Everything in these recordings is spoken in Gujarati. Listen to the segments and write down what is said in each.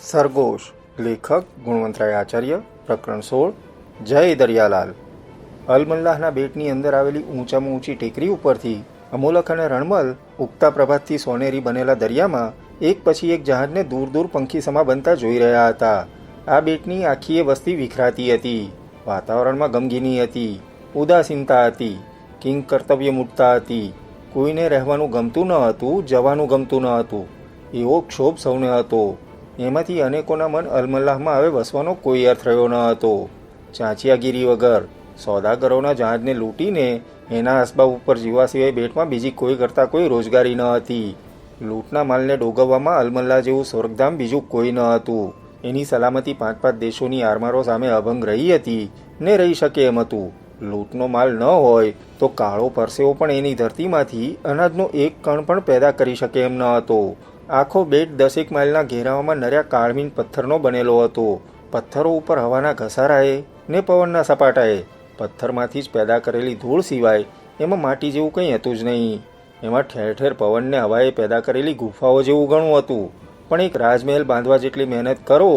સરગોશ લેખક ગુણવંતરાય આચાર્ય પ્રકરણ 16 જય દરિયાલાલ। અલમલ્લાહના બેટની અંદર આવેલી ઊંચામાં ઊંચી ટેકરી ઉપરથી અમોલક અને રણમલ ઉગતા પ્રભાતથી સોનેરી બનેલા દરિયામાં એક પછી એક જહાજને દૂર દૂર પંખીસમા બનતા જોઈ રહ્યા હતા। આ બેટની આખીએ વસ્તી વિખરાતી હતી, વાતાવરણમાં ગમગીની હતી, ઉદાસીનતા હતી, કિંગ કર્તવ્ય મૂકતા હતી। કોઈને રહેવાનું ગમતું ન હતું, જવાનું ગમતું ન હતું, એવો ક્ષોભ સૌને હતો। એમાંથી અનેકોના મન અલમલ્લાહમાં હવે વસવાનો કોઈ અર્થ રહ્યો ન હતો। ચાંચિયાગીરી વગર સોદાગરોના જહાજને લૂંટીને એના અસબાબ ઉપર જીવવા સિવાય બેટમાં બીજી કોઈ કરતાં કોઈ રોજગારી ન હતી। લૂંટના માલને ડોગવવામાં અલમલ્લાહ જેવું સ્વર્ગધામ બીજું કોઈ ન હતું। એની સલામતી પાંચ પાંચ દેશોની આરમારો સામે અભંગ રહી હતી ને રહી શકે એમ હતું। લૂંટનો માલ ન હોય તો કાળો પરસેવો પણ એની ધરતીમાંથી અનાજનો એક કણ પણ પેદા કરી શકે એમ ન હતો। આખો બેટ 10 માઇલના ઘેરાવામાં નર્યા કાળમીન પથ્થરનો બનેલો હતો। પથ્થરો ઉપર હવાના ઘસારાએ ને પવનના સપાટાએ પથ્થરમાંથી જ પેદા કરેલી ધૂળ સિવાય એમાં માટી જેવું કંઈ હતું જ નહીં। એમાં ઠેર ઠેર પવનને હવાએ પેદા કરેલી ગુફાઓ જેવું ઘણું હતું, પણ એક રાજમહેલ બાંધવા જેટલી મહેનત કરો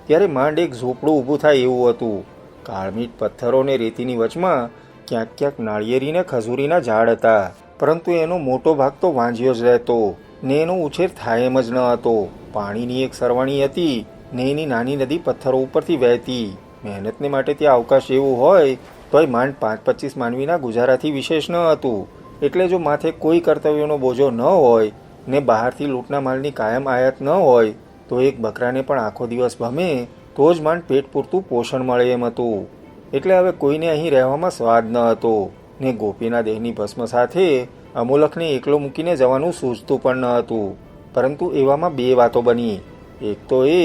ત્યારે માંડ એક ઝૂંપડું ઊભું થાય એવું હતું। કાળમીટ પથ્થરોને રેતીની વચમાં ક્યાંક ક્યાંક નાળિયેરી ને ખજૂરીના ઝાડ હતા, પરંતુ એનો મોટો ભાગ તો વાંઝ્યો જ રહેતો ને એનો ઉછેર થાય એમ જ ન હતો। પાણીની એક સરવાણી હતી ને એની નાની નદી પથ્થરો ઉપરથી વહેતી। મહેનતને માટે ત્યાં અવકાશ એવું હોય તોય માંડ 5-25 માનવીના ગુજારાથી વિશેષ ન હતું। એટલે જો માથે કોઈ કર્તવ્યનો બોજો ન હોય ને બહારથી લૂંટના માલની કાયમ આયાત ન હોય તો એક બકરાને પણ આખો દિવસ ભમે તો જ માંડ પેટ પૂરતું પોષણ મળે એમ હતું। એટલે હવે કોઈને અહીં રહેવામાં સ્વાદ ન હતો ને ગોપીના દેહની ભસ્મ સાથે અમોલકને એકલો મૂકીને જવાનું સૂઝતું પણ ન હતું। પરંતુ એવામાં બે વાતો બની। એક તો એ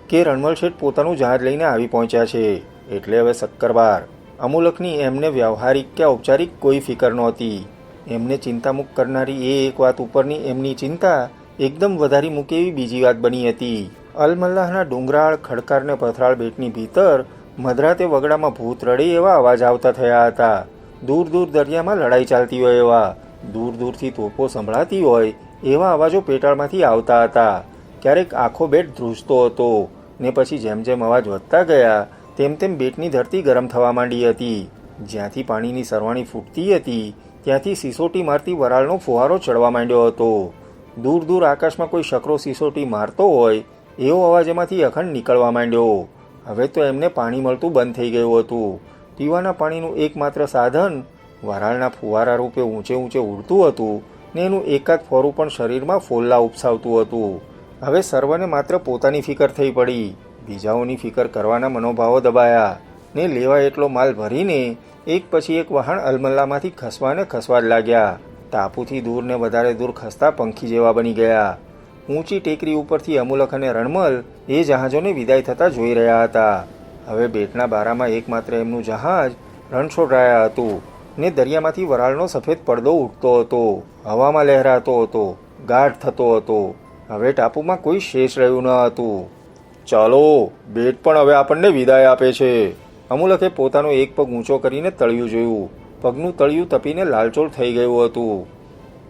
કે રણમલ શેઠ પોતાનું જહાજ લઈને આવી પહોંચ્યા છે, એટલે હવે શક્કરબાર। અમોલકની એમને વ્યવહારિક કે ઔપચારિક કોઈ ફિકર નહોતી। એમને ચિંતામુક્ત કરનારી એ એક વાત ઉપરની એમની ચિંતા એકદમ વધારી મૂકે એવી બીજી વાત બની હતી। અલમલ્લાહના ડુંગરાળ ખડકાર ને પથરાળ બેટની ભીતર મધરાતે વગડામાં ભૂત રડે એવા અવાજ આવતા થયા હતા। દૂર દૂર દરિયામાં લડાઈ ચાલતી હોય એવા, દૂર દૂરથી તોપો સંભળાતી હોય એવા અવાજો પેટાળમાંથી આવતા હતા। ક્યારેક આખો બેટ ધ્રુજતો હતો ને પછી જેમ જેમ અવાજ વધતા ગયા તેમ તેમ બેટની ધરતી ગરમ થવા માંડી હતી। જ્યાંથી પાણીની સરવાણી ફૂટતી હતી ત્યાંથી સિસોટી મારતી વરાળનો ફુવારો ચડવા માંડ્યો હતો। દૂર દૂર આકાશમાં કોઈ શકરો સિસોટી મારતો હોય એવો અવાજ એમાંથી અખંડ નીકળવા માંડ્યો। હવે તો એમને પાણી મળતું બંધ થઈ ગયું હતું। પીવાના પાણીનું એકમાત્ર સાધન વરાળના ફુવારા રૂપે ઊંચે ઊંચે ઉડતું હતું ને એનું એકાદ ફોરું પણ શરીરમાં ફોલ્લા ઉપસાવતું હતું। હવે સર્વને માત્ર પોતાની ફિકર થઈ પડી। બીજાઓની ફિકર કરવાના મનોભાવો દબાયા ને લેવા એટલો માલ ભરીને એક પછી એક વહાણ અલમલ્લામાંથી ખસવા જ લાગ્યા। ટાપુથી દૂર ને વધારે દૂર ખસતા પંખી જેવા બની ગયા। ઊંચી ટેકરી ઉપરથી અમોલક અને રણમલ એ જહાજોને વિદાય થતા જોઈ રહ્યા હતા। હવે બેટના બારામાં એકમાત્ર એમનું જહાજ રણછોડરાયા હતું ને દરિયામાંથી વરાળનો સફેદ પડદો ઉઠતો હતો, હવામાં લહેરાતો હતો, ગાઢ થતો હતો। હવે ટાપુમાં કોઈ શેષ રહ્યું ન હતું। ચાલો, બેટ પણ હવે આપણને વિદાય આપે છે। અમોલકે પોતાનો એક પગ ઊંચો કરીને તળિયું જોયું। પગનું તળિયું તપીને લાલચોળ થઈ ગયું હતું।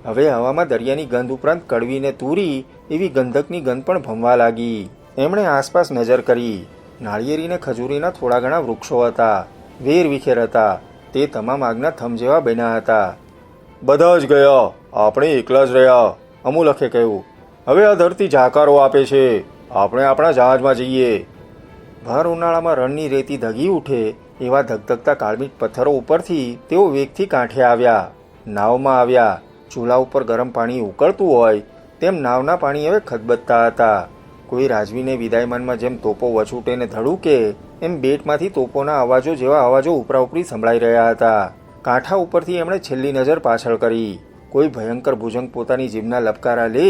હવે હવામાં દરિયાની ગંધ ઉપરાંત કડવી ને તુરી એવી ગંધકની ગંધ પણ ભમવા લાગી। એમણે આસપાસ નજર કરી। નાળિયેરી ને ખજૂરીના થોડા ઘણા વૃક્ષો હતા, વેર વિખેર હતા, તે તમામ આગના થંભ જેવા બન્યા હતા। બધા જ ગયા, આપણે એકલા જ રહ્યા, અમોલકે કહ્યું। હવે આ ધરતી જાકારો આપે છે, આપણે આપણા જહાજમાં જઈએ। ભર ઉનાળામાં રણની રેતી ધગી ઉઠે એવા ધગધગતા કાળમીટ પથ્થરો ઉપરથી તેઓ વેગથી કાંઠે આવ્યા। નાવમાં આવ્યા। ચૂલા ઉપર ગરમ પાણી ઉકળતું હોય તેમ નાવના પાણી હવે ખદબદતા હતા। કોઈ રાજવીને વિદાયમાનમાં જેમ તોપો વછૂટે ને ધડુકે એમ બેટમાંથી તોપોના અવાજો જેવા અવાજો ઉપરા ઉપરી સંભળાઈ રહ્યા હતા। કાંઠા ઉપરથી એમણે છેલ્લી નજર પાછળ કરી। કોઈ ભયંકર ભુજંગ પોતાની જીભના લપકારા લે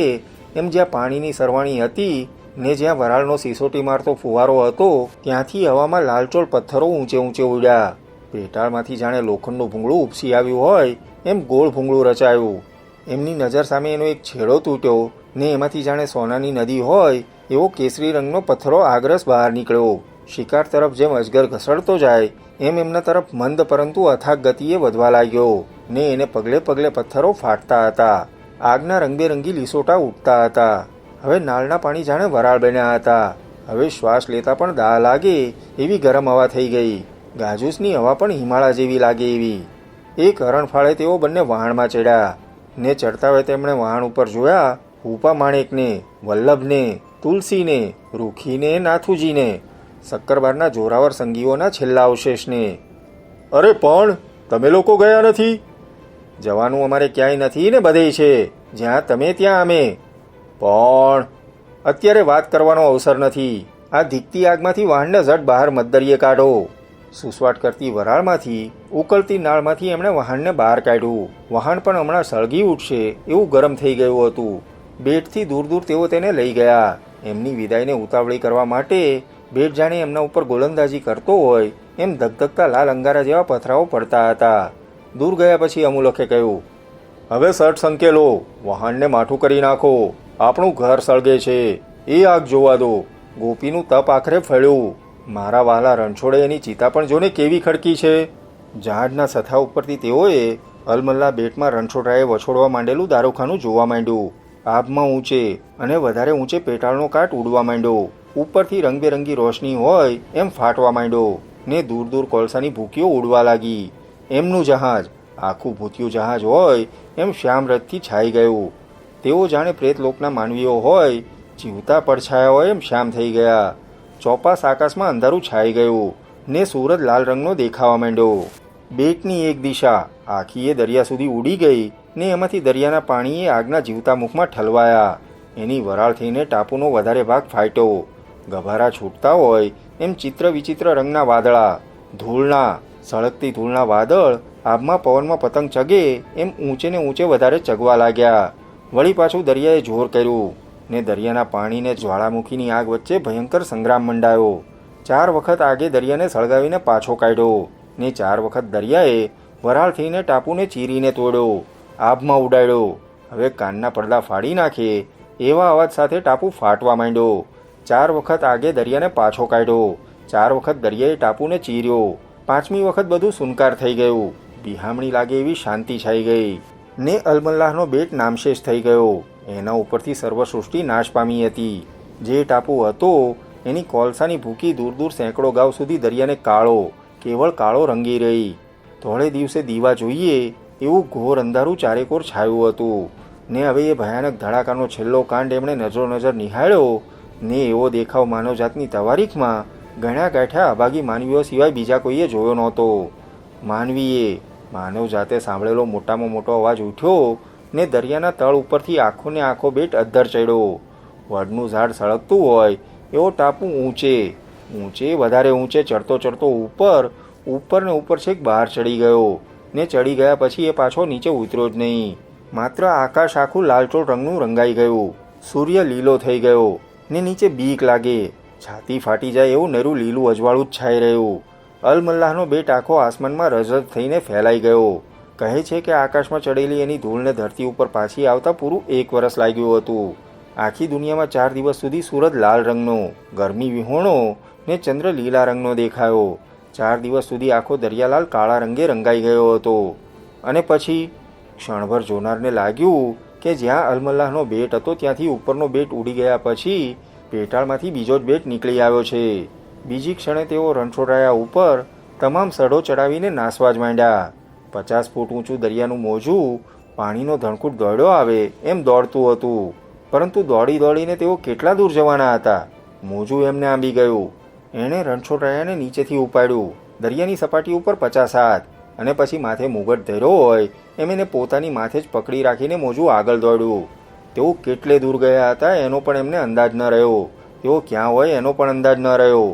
એમ જ્યાં પાણીની સરવાણી હતી ને જ્યાં વરાળનો સિસોટી મારતો ફુવારો હતો ત્યાંથી હવામાં લાલચોળ પથ્થરો ઊંચે ઊંચે ઉડ્યા। પેટાળમાંથી જાણે લોખંડનું ભૂંગળું ઉપસી આવ્યું હોય એમ ગોળ ભૂંગળું રચાયું। એમની નજર સામે એનો એક છેડો તૂટ્યો ને એમાંથી જાણે સોનાની નદી હોય એવો કેસરી રંગનો પથ્થરો આગરસ બહાર નીકળ્યો। શિકાર તરફ જેમ અજગર ઘસડતો જાય એમ એમના તરફ મંદ પરંતુ અથાગ ગતિએ વધવા લાગ્યો ને એને પગલે પગલે પથ્થરો ફાટતા હતા। આગના રંગબેરંગી લીસોટા ઉઠતા હતા। હવે નાળના પાણી જાણે વરાળ બન્યા હતા। હવે શ્વાસ લેતા પણ દાહ લાગે એવી ગરમ હવા થઈ ગઈ. ગાજૂસની હવા પણ હિમાળા જેવી લાગે એવી. એક હરણફાળે તેઓ બંને વહાણમાં ચડ્યા ને ચડતા હોય તેમણે વહાણ ઉપર જોયા હુપા માણેકને, વલ્લભને, તુલસીને, રૂખીને, નાથુજીને, શક્કરબારના જોરાવર સંગીઓના છેલ્લા અવશેષને. અરે પણ તમે લોકો ગયા નથી? જવાનું અમારે ક્યાંય નથી ને બધે છે, જ્યાં તમે ત્યાં અમે. પણ અત્યારે વાત કરવાનો અવસર નથી. આ ધીકતી આગમાંથી વાહનને ઝટ બહાર મધદરિયે કાઢો. સુસવાટ કરતી વરાળમાંથી, ઉકળતી નાળમાંથી એમણે વહાણને બહાર કાઢ્યું. વહાણ પણ હમણાં સળગી ઉઠશે એવું ગરમ થઈ ગયું હતું. બેટથી દૂર દૂર તેઓ તેને લઈ ગયા. એમની વિદાયને ઉતાવળી કરવા માટે બેટ જાણે એમના ઉપર ગોલંદાજી કરતો હોય એમ ધગધગતા લાલ અંગારા જેવા પથરાઓ પડતા હતા. દૂર ગયા પછી અમુલકે કહ્યું, હવે સટ સંકેલો, વહાણને માઠું કરી નાખો. આપણું ઘર સળગે છે, એ આગ જોવા દો. ગોપીનું તપ આખરે ફળ્યું. મારા વહાલા રણછોડે એની ચિતા પણ જોને કેવી ખડકી છે. જહાજના સથા ઉપરથી તેઓએ અલમલ્લા બેટમાં રણછોડરાયે વછોડવા માંડેલું દારૂખાનું જોવા માંડ્યું. આભમાં ઊંચે અને વધારે ઊંચે પેટાળનો કાટ ઉડવા માંડ્યો. ઉપરથી રંગબેરંગી રોશની હોય એમ ફાટવા માંડ્યો ને દૂર દૂર કોલસાની ભૂકીઓ ઉડવા લાગી. એમનું જહાજ, આખું ભૂતિયું જહાજ હોય એમ શ્યામરથથી છાઈ ગયું. તેઓ જાણે પ્રેતલોકના માનવીઓ હોય, જીવતા પડછાયા હોય એમ શ્યામ થઈ ગયા. ચોપાસ આકાશમાં અંધારું છાઈ ગયું ને સૂરજ લાલ રંગનો દેખાવા માંડ્યો. બેટની એક દિશા આખી એ દરિયા સુધી ઉડી ગઈ ને એમાંથી દરિયાના પાણીએ આગના જીવતા મુખમાં ઠલવાયા. એની વરાળ થઈને ટાપુનો વધારે ભાગ ફાટ્યો. ગભારા છૂટતા હોય એમ ચિત્ર વિચિત્ર રંગના વાદળા, ધૂળના, સળગતી ધૂળના વાદળ આબમાં પવનમાં પતંગ ચગે એમ ઊંચે ને ઊંચે વધારે ચગવા લાગ્યા. વળી પાછું દરિયાએ જોર કર્યું ને દરિયાના પાણીને જ્વાળામુખીની આગ વચ્ચે ભયંકર સંગ્રામ મંડાયો. 4 વખત આગે દરિયાને સળગાવીને પાછો કાઢ્યો ને 4 વખત દરિયાએ વરાળ થઈને ટાપુને ચીરીને તોડ્યો, આભમાં ઉડાડ્યો. હવે કાનના પડદા ફાડી નાખે એવા અવાજ સાથે ટાપુ ફાટવા માંડ્યો. 4 વખત આગે દરિયાને પાછો કાઢ્યો. 4 વખત દરિયાએ ટાપુને ચીર્યો. 5મી વખત બધું સુનકાર થઈ ગયું. બિહામણી લાગે એવી શાંતિ છાઈ ગઈ ને અલમલ્લાહનો બેટ નામશેષ થઈ ગયો. એના ઉપરથી સર્વસૃષ્ટિ નાશ પામી હતી. જે ટાપુ હતો એની કોલસાની ભૂકી દૂર દૂર સેંકડો ગાંવ સુધી દરિયાને કાળો, કેવળ કાળો રંગી રહી. ધોળે દિવસે દીવા જોઈએ એવું ઘોર અંધારું ચારેકોર છાયું હતું ને હવે એ ભયાનક ધડાકાનો છેલ્લો કાંડ એમણે નજરો નજર નિહાળ્યો ને એવો દેખાવ માનવજાતની તવારીખમાં ગણ્યા ગાંઠ્યા અભાગી માનવીઓ સિવાય બીજા કોઈએ જોયો નહોતો. માનવજાતે સાંભળેલો મોટામાં મોટો અવાજ ઉઠ્યો ને દરિયાના તળ ઉપરથી આખો ને આખો બેટ અદ્ધર ચડ્યો. વડનું ઝાડ સળગતું હોય એવો ટાપુ ઊંચે વધારે ઊંચે ચડતો ચડતો ઉપર ને ઉપર છેક બહાર ચડી ગયો ને ચડી ગયા પછી એ પાછો નીચે ઉતર્યો જ નહીં. માત્ર આકાશ આખું લાલચોળ રંગનું રંગાઈ ગયું. સૂર્ય લીલો થઈ ગયો ને નીચે બીક લાગે, છાતી ફાટી જાય એવું નરું લીલું અજવાળું જ છાઈ રહ્યું. અલમલ્લાહનો બેટ આખો આસમાનમાં રજત થઈને ફેલાઈ ગયો. કહે છે કે આકાશમાં ચડેલી એની ધૂળને ધરતી ઉપર પાછી આવતા પૂરું 1 વર્ષ લાગ્યું હતું. આખી દુનિયામાં 4 દિવસ સુધી સૂરજ લાલ રંગનો, ગરમી વિહોણો ને ચંદ્ર લીલા રંગનો દેખાયો. 4 દિવસ સુધી આખો દરિયાલાલ કાળા રંગે રંગાઈ ગયો હતો. અને પછી ક્ષણભર જોનારને લાગ્યું કે જ્યાં અલમલ્લાહનો બેટ હતો ત્યાંથી ઉપરનો બેટ ઉડી ગયા પછી પેટાળમાંથી બીજો જ બેટ નીકળી આવ્યો છે. બીજી ક્ષણે તેઓ રણછોડરાયા ઉપર તમામ સઢો ચડાવીને નાસવા જ માંડ્યા. 50 ફૂટ ઊંચું દરિયાનું મોજું પાણીનો ધણકૂટ દોડ્યો આવે એમ દોડતું હતું. પરંતુ દોડી દોડીને તેઓ કેટલા દૂર જવાના હતા. મોજું એમને આંબી ગયું. એણે રણછોડરાયાને નીચેથી ઉપાડ્યું દરિયાની સપાટી ઉપર 50 હાથ અને પછી માથે મુગટ ધર્યો હોય એમ એને પોતાની માથે જ પકડી રાખીને મોજું આગળ દોડ્યું. તેઓ કેટલે દૂર ગયા હતા એનો પણ એમને અંદાજ ન રહ્યો. તેઓ ક્યાં હોય એનો પણ અંદાજ ન રહ્યો.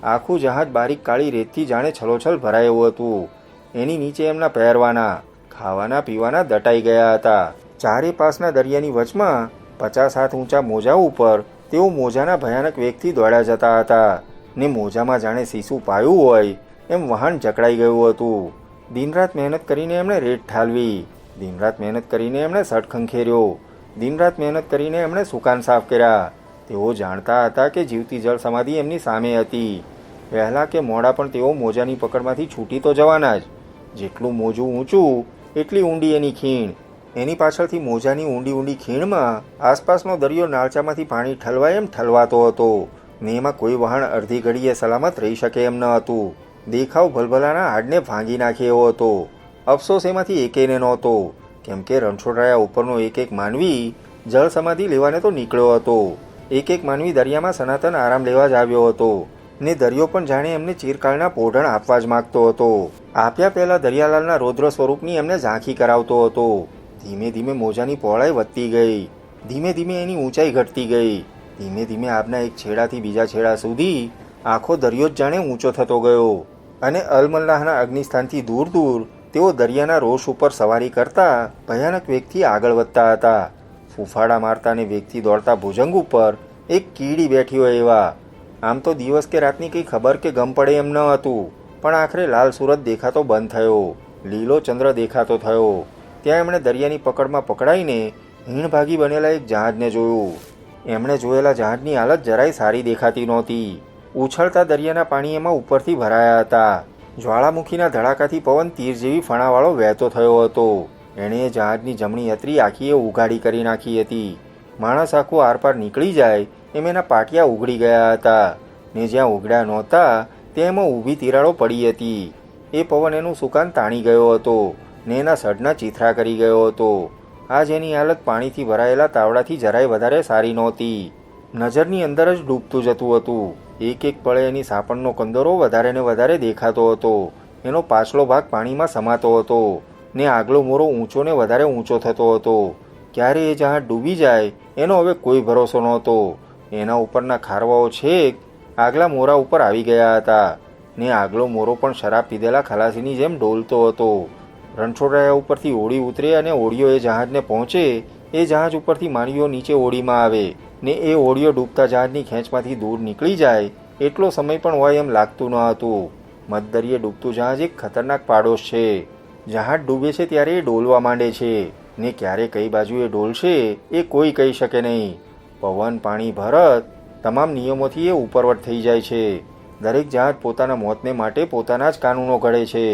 આખું જહાજ બારીક કાળી રેતથી જાણે છલોછલ ભરાયું હતું. એની નીચે એમના પહેરવાના, ખાવાના પીવાના દટાઈ ગયા હતા. ચારે પાસના દરિયાની વચમાં 50 હાથ ઊંચા મોજા ઉપર તેઓ મોજાના ભયાનક વેગથી દોડ્યા જતા હતા ને મોજામાં જાણે સીસું પાયું હોય એમ વહાણ જકડાઈ ગયું હતું. દિનરાત મહેનત કરીને એમણે રેત ઠાલવી. દિનરાત મહેનત કરીને એમણે સટ ખંખેર્યો. દિનરાત મહેનત કરીને એમણે સુકાન સાફ કર્યા. તેઓ જાણતા હતા કે જીવતી જળ સમાધિ એમની સામે હતી. વહેલા કે મોડા પણ તેઓ મોજાની પકડમાંથી છૂટી તો જવાના જ. જેટલું મોજું ઊંચું એટલી ઊંડી એની ખીણ. એની પાછળથી મોજાની ઊંડી ઊંડી ખીણમાં આસપાસનો દરિયો નાળચામાંથી પાણી ઠલવાય એમ ઠલવાતો હતો ને એમાં કોઈ વહાણ અડધી ઘડીએ સલામત રહી શકે એમ ન હતું. દેખાવ ભલભલાના હાડને ભાંગી નાખે એવો હતો. અફસોસ એમાંથી એકેયને નહોતો, કેમ કે રણછોડરાયા ઉપરનો એક એક માનવી જળ સમાધિ લેવાને તો નીકળ્યો હતો. એક એક માનવી દરિયામાં સનાતન આરામ લેવા જ આવ્યો હતો, ને દરિયો પણ જાણે એમને ચિરકાળના પોઢણ આપવા જ માગતો હતો. આપ્યા પહેલા દરિયાલાલના રૌદ્ર સ્વરૂપની એમને ઝાંખી કરાવતો હતો. ધીમે ધીમે મોજાની પહોળાઈ વધતી ગઈ, ધીમે ધીમે એની ઊંચાઈ ઘટતી ગઈ. ધીમે ધીમે આબના એક છેડાથી બીજા છેડા સુધી આખો દરિયો જ જાણે ઊંચો થતો ગયો. અને અલમલ્લાહના અગ્નિસ્થાનથી દૂર દૂર તેઓ દરિયાના રોષ ઉપર સવારી કરતા ભયાનક વેગથી આગળ વધતા હતા. ફૂફાડા મારતા અને વેગથી દોડતા ભુજંગ ઉપર એક કીડી બેઠી હોય એવા. આમ તો દિવસ કે રાતની કંઈ ખબર કે ગમ પડે એમ ન હતું, પણ આખરે લાલ સુરત દેખાતો બંધ થયો, લીલો ચંદ્ર દેખાતો થયો. ત્યાં એમણે દરિયાની પકડમાં પકડાઈને હીણભાગી બનેલા એક જહાજને જોયું. એમણે જોયેલા જહાજની હાલત જરાય સારી દેખાતી નહોતી. ઉછળતા દરિયાના પાણી એમાં ઉપરથી ભરાયા હતા. જ્વાળામુખીના ધડાકાથી પવન તીર જેવી ફણાવાળો વહેતો થયો હતો. એણે જહાજની જમણી અતરી આખીએ ઉઘાડી કરી નાખી હતી. માણસ આખું આરપાર નીકળી જાય એમ એના પાટિયા ઉઘડી ગયા હતા, ને જ્યાં ઉઘડ્યા નહોતા તેમાં ઊભી તિરાડો પડી હતી. એ પવન એનું સુકાન તાણી ગયો હતો, ને એના સડના ચીથરા કરી ગયો હતો. આજ એની હાલત પાણીથી ભરાયેલા તાવડાથી જરાય વધારે સારી નહોતી. નજરની અંદર જ ડૂબતું જતું હતું. એક એક પળે એની સાપણનો કંદરો વધારે ને વધારે દેખાતો હતો. એનો પાછલો ભાગ પાણીમાં સમાતો હતો, ને આગલો મોરો ઊંચો ને વધારે ઊંચો થતો હતો. ક્યારે એ જહાજ ડૂબી જાય એનો હવે કોઈ ભરોસો નહોતો. એના ઉપરના ખારવાઓ છેક આગલા મોરા ઉપર આવી ગયા હતા, ને આગલો મોરો પણ શરાબ પીધેલા ખલાસીની જેમ ડોલતો હતો. રણછોડરાયા ઉપરથી ઓળી ઉતરે અને ઓળીઓ એ જહાજને પહોંચે. એ જહાજ ઉપરથી માનવીઓ નીચે ઓળીમાં આવે, ને એ ઓળીઓ ડૂબતા જહાજની ખેંચમાંથી દૂર નીકળી જાય એટલો સમય પણ હોય એમ લાગતું ન હતું. મધદરિયે ડૂબતું જહાજ એક ખતરનાક પાડોશ છે. જહાજ ડૂબે છે ત્યારે એ ડોલવા માંડે છે, ને ક્યારે કઈ બાજુ એ ડોલશે એ કોઈ કહી શકે નહીં. પવન, પાણી, ભરત તમામ નિયમોથી એ ઉપરવટ થઈ જાય છે. દરેક જહાજ પોતાના મોતને માટે પોતાના જ કાનૂનો ઘડે છે.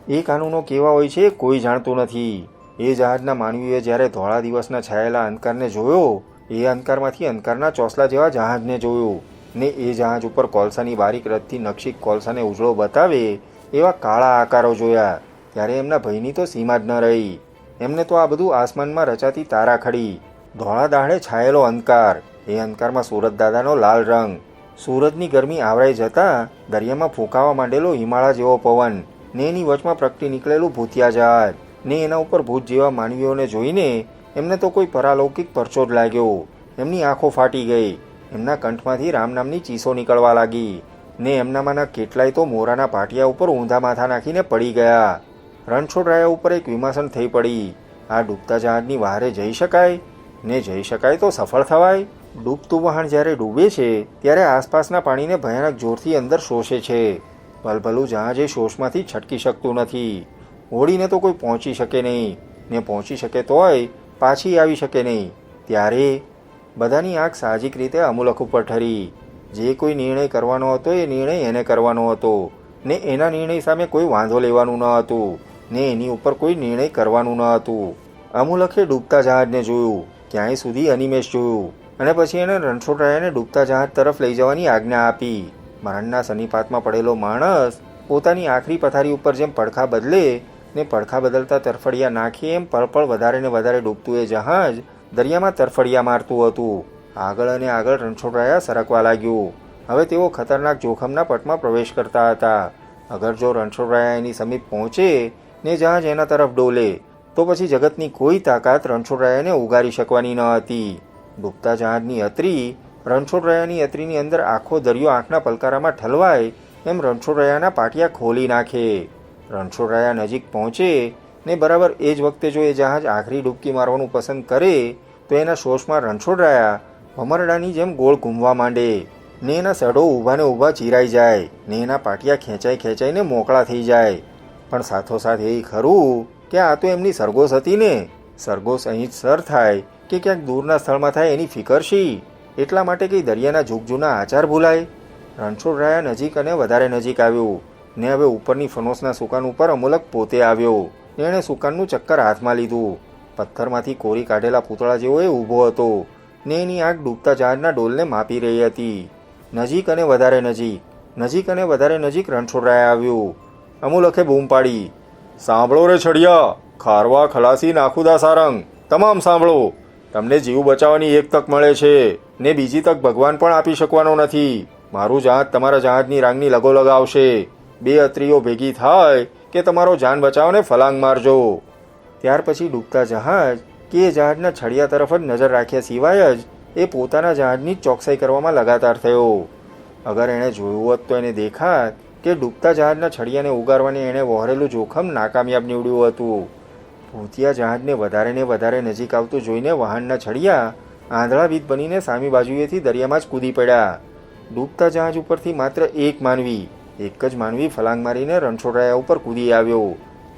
એ કાનૂનો કેવા હોય છે કોઈ જાણતું નથી. એ જહાજના માનવીએ જ્યારે ધોળા દિવસના છાયેલા અંધકારને જોયો, એ અંધકારમાંથી અંધકારના ચોસલા જેવા જહાજને જોયું, ને એ જહાજ ઉપર કોલસાની બારીક રથથી નકશી કોલસાને ઉજળો બતાવે એવા કાળા આકારો જોયા. ત્યારે એમના ભયની તો સીમા જ ન રહી. એમને તો આ બધું આસમાનમાં રચાતી તારાખડી, ધોળા દાડે છાયેલો અંધકાર, એ અંધકારમાં સુરત દાદાનો લાલ રંગ, સૂરજની ગરમી આવરાઈ જતાં દરિયામાં ફૂંકાવા માંડેલો હિમાળા જેવો પવન, ને એની વચમાં પ્રગટી નીકળેલું ભૂતિયા જહાજ, ને એના ઉપર ભૂત જેવા માનવીઓને જોઈને એમને તો કોઈ પરાલૌકિક પરચો જ લાગ્યો. એમની આંખો ફાટી ગઈ. એમના કંઠમાંથી રામ નામની ચીસો નીકળવા લાગી, ને એમનામાંના કેટલાય તો મોરાના પાટિયા ઉપર ઊંધા માથા નાખીને પડી ગયા. રણછોડરાયા ઉપર એક વિમાસણ થઈ પડી. આ ડૂબતા જહાજની વહારે જઈ શકાય? ને જઈ શકાય તો સફળ થવાય? ડૂબતું વહાણ જ્યારે ડૂબે છે ત્યારે આસપાસના પાણીને ભયાનક જોરથી અંદર શોષે છે. ભલભલું જહાજ એ શોષમાંથી છટકી શકતું નથી. હોડીને તો કોઈ પહોંચી શકે નહીં, ને પહોંચી શકે તોય પાછી આવી શકે નહીં. ત્યારે બધાની આંખ સાહજિક રીતે અમુલક ઉપર ઠરી. જે કોઈ નિર્ણય કરવાનો હતો એ નિર્ણય એને કરવાનો હતો, ને એના નિર્ણય સામે કોઈ વાંધો લેવાનું ન હતું, ને એની ઉપર કોઈ નિર્ણય કરવાનું ન હતું. અમુલકે ડૂબતા જહાજને જોયું, ક્યાંય સુધી અનિમેષ જોયું, અને પછી એણે રણછોડરાયાને ડૂબતા જહાજ તરફ લઈ જવાની આજ્ઞા આપી. મરણના સન્નિપાતમાં પડેલો માણસ પોતાની આખરી પથારી ઉપર જેમ પડખા બદલે ને પડખા બદલતા તરફડિયા નાખી એમ પળ વધારે ને વધારે ડૂબતું એ જહાજ દરિયામાં તરફડિયા મારતું હતું. આગળ અને આગળ રણછોડરાયા સરકવા લાગ્યું. હવે તેઓ ખતરનાક જોખમના પટમાં પ્રવેશ કરતા હતા. અગર જો રણછોડરાયા એની સમીપ પહોંચે ને જહાજ એના તરફ ડોલે તો પછી જગતની કોઈ તાકાત રણછોડરાયાને ઉગારી શકવાની ન હતી. ડૂબતા જહાજની અતરી રણછોડરાયાની અતરીની અંદર આખો દરિયો આંખના પલકારામાં ઠલવાય એમ રણછોડરાયાના પાટિયા ખોલી નાખે. રણછોડરાયા નજીક પહોંચે ને બરાબર એ જ વખતે જો એ જહાજ આખરી ડૂબકી મારવાનું પસંદ કરે તો એના શોષમાં રણછોડરાયા ભમરડાની જેમ ગોળ ઘૂમવા માંડે, ને એના સડો ઊભાને ઊભા ચીરાઈ જાય, ને એના પાટિયા ખેંચાઈને મોકળા થઈ જાય. પણ સાથોસાથ એ ખરું કે આ તો એમની સરગોશ હતી ને. સરગોશ અહીં જ સર થાય કે ક્યાંક દૂરના સ્થળમાં થાય એની ફિકર શી? એટલા માટે કંઈ દરિયાના જૂના આચાર ભૂલાય? રણછોડરાયા નજીક અને વધારે નજીક આવ્યું, ને હવે ઉપરની ફનોસના સુકાન ઉપર અમુલક પોતે આવ્યો. એણે સુકાનનું ચક્કર હાથમાં લીધું. પથ્થરમાંથી કોરી કાઢેલા પૂતળા જેવો એ ઊભો હતો, ને એની આંખ ડૂબતા જહાજના ડોલને માપી રહી હતી. નજીક અને વધારે નજીક રણછોડરાય આવ્યું. અમોલકે બૂમ પાડી, સાંભળો રે છડિયા, ખારવા ખલાસી નાખુદા સારંગ, તમામ સાંભળો. તમને જીવ બચાવવાની એક તક મળે છે ને બીજી તક ભગવાન પણ આપી શકવાનો નથી. મારું જહાજ તમારા જહાજની રાંગની લગોલગ આવશે. 2 અત્રીઓ ભેગી થાય કે તમારો જાન બચાવને ફલાંગ મારજો. ત્યાર પછી ડૂબતા જહાજ કે એ જહાજના છડિયા તરફ જ નજર રાખ્યા સિવાય જ એ પોતાના જહાજની જ ચોકસાઈ કરવામાં લગાતાર થયો. અગર એણે જોયું હોત તો એને દેખાત કે ડૂબતા જહાજના છડિયાને ઉગારવાની એણે વહોરેલું જોખમ નાકામયાબ નીવડ્યું હતું. ભૂતિયા જહાજને વધારે નજીક આવતું જોઈને વહાણના છડિયા આંધળાવીત બનીને સામી બાજુએથી દરિયામાં જ કૂદી પડ્યા. ડૂબતા જહાજ ઉપરથી માત્ર એક જ માનવી ફલાંગ મારીને રણછોડરાયા ઉપર કૂદી આવ્યો.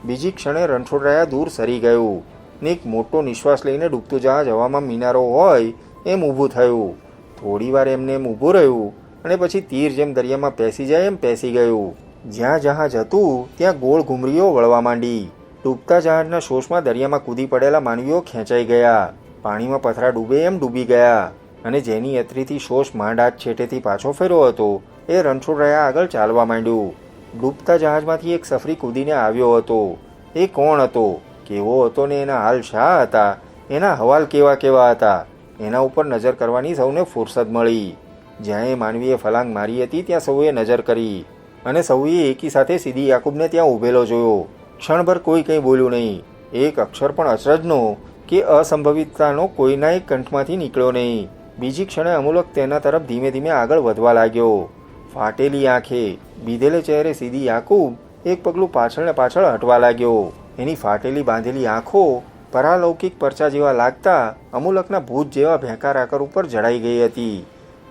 બીજી ક્ષણે રણછોડરાયા દૂર સરી ગયું ને એક મોટો નિશ્વાસ લઈને ડૂબતું જહાજ હવામાં મિનારો હોય એમ ઊભું થયું. થોડીવાર એમને એમ ઊભું રહ્યું અને પછી તીર જેમ દરિયામાં પેસી જાય એમ પેસી ગયું. જ્યાં જહાજ હતું ત્યાં ગોળ ઘૂમરીઓ વળવા માંડી. ડૂબતા જહાજના શોષમાં દરિયામાં કૂદી પડેલા માનવીઓ ખેંચાઈ ગયા, પાણીમાં પથરા ડૂબે એમ ડૂબી ગયા. અને જેની અતરીથી શોષ માંડ હાથ છેટેથી પાછો ફેર્યો હતો એ રણછોડરાયા આગળ ચાલવા માંડ્યું. ડૂબતા જહાજમાંથી એક સફરી કૂદીને આવ્યો હતો. એ કોણ હતો, કેવો હતો ને એના હાલ શા હતા, એના હવાલ કેવા હતા, એના ઉપર નજર કરવાની સૌને ફુરસદ મળી. જ્યાં એ માનવીએ ફલાંગ મારી હતી ત્યાં સૌએ નજર કરી અને સૌએ એકી સાથે સીધી યાકૂબને ત્યાં ઊભેલો જોયો. ક્ષણભર કોઈ કંઈ બોલ્યું નહીં. એક અક્ષર પણ અચરજનો કે અસંભવિતતાનો કોઈના એક કંઠમાંથી નીકળ્યો નહીં. બીજી ક્ષણે અમોલક તેના તરફ ધીમે ધીમે આગળ વધવા લાગ્યો. ફાટેલી આંખે, બીધેલે ચહેરે સીધી યાકૂબ એક પગલું પાછળ ને પાછળ હટવા લાગ્યો. એની ફાટેલી બાંધેલી આંખો પરાલૌકિક પરચા જેવા લાગતા અમોલકના ભૂત જેવા ભેંકાર આકર ઉપર જડાઈ ગઈ હતી.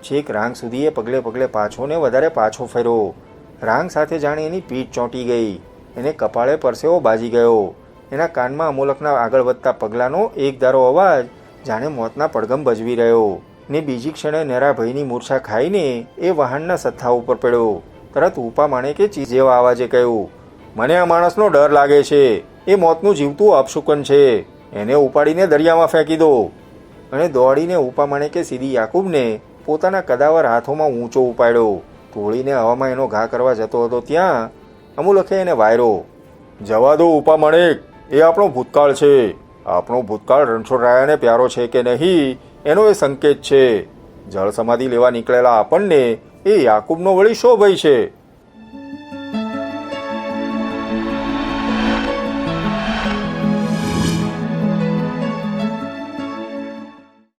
છેક રાંગ સુધી એ પગલે પાછો ને વધારે પાછો ફર્યો. રાંગ સાથે જાણે એની પીઠ ચોંટી ગઈ. એને કપાળે પરસેવો બાજી ગયો. એના કાનમાં અમોલકના આગળ વધતા પગલાંનો એક ધારો અવાજ જાણે મોતના પડઘમ ભજવી રહ્યો. ને બીજી ક્ષણે નેરા ભયની મૂર્છા ખાઈને એ વહાણના સથ્થા ઉપર પડ્યો. તરત ઉપા માણેકે ચીજ જેવા અવાજે કહ્યું, મને આ માણસનો ડર લાગે છે. એ મોતનું જીવતું અપશુકન છે. એને ઉપાડીને દરિયામાં ફેંકી દો. અને દોડીને ઉપા માણેકે સીધી યાકૂબને પોતાના કદાવર હાથોમાં ઊંચો ઉપાડ્યો. તોળીને હવામાં એનો ઘા કરવા જતો હતો ત્યાં અમોલકે એને વાયરો, જવા દો ઉપા માણેક, એ આપણો ભૂતકાળ છે. આપણો ભૂતકાળ રણછોડરાયાને પ્યારો છે કે નહીં એનો એ સંકેત છે. જળ સમાધિ લેવા નીકળેલા આપણને એ યાકૂબનો વળી શો ભય છે?